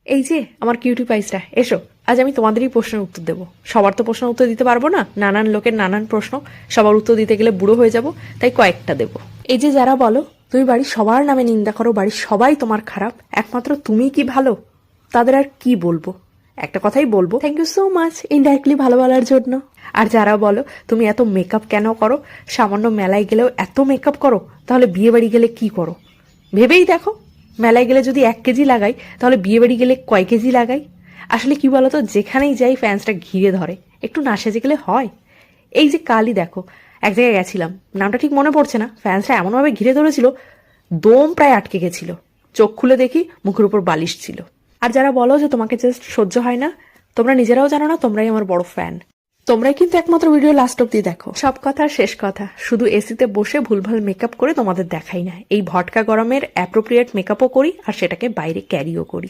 এই যে আমার কিউটি পাইসটা, এসো। আজ আমি তোমাদেরই প্রশ্নের উত্তর দেবো। সবার তো প্রশ্নের উত্তর দিতে পারবো না, নানান লোকের নানান প্রশ্ন, সবার উত্তর দিতে গেলে বুড়ো হয়ে যাব, তাই কয়েকটা দেবো। এই যে যারা বলো তুমি বাড়ির সবার নামে নিন্দা করো, বাড়ির সবাই তোমার খারাপ, একমাত্র তুমি কি ভালো, তাদের আর কি বলবো? একটা কথাই বলবো, thank you so much indirectly ভালো বলার জন্য। আর যারা বলো তুমি এত মেকআপ কেন করো, সামান্য মেলায় গেলেও এত মেকআপ করো, তাহলে বিয়ে বাড়ি গেলে কি করো ভেবেই দেখো। মেলায় গেলে যদি 1 কেজি লাগাই, তাহলে বিয়ে বাড়ি গেলে কয় কেজি লাগাই? আসলে কি বলতো, যেখানেই যাই ফ্যান্সটা ঘিরে ধরে, একটু না সেজে গেলে হয়? এই যে কালই দেখো এক জায়গায় গেছিলাম, নামটা ঠিক মনে পড়ছে না, ফ্যান্সরা এমনভাবে ঘিরে ধরেছিল দম প্রায় আটকে গেছিল। চোখ খুলে দেখি মুখের উপর বালিশ ছিল। আর যারা বলো যে তোমাকে জাস্ট সহ্য হয় না, তোমরা নিজেরাও জানো না তোমরাই আমার বড় ফ্যান। তোমরাই কিন্তু একমাত্র ভিডিও লাস্ট অব্দি দেখো। সব কথা শেষ কথা, শুধু এসিতে বসে ভুলভাল মেকআপ করে তোমাদের দেখাই না, এই ভটকা গরমের অ্যাপ্রোপ্রিয়েট মেকআপও করি আর সেটাকে বাইরে ক্যারিও করি।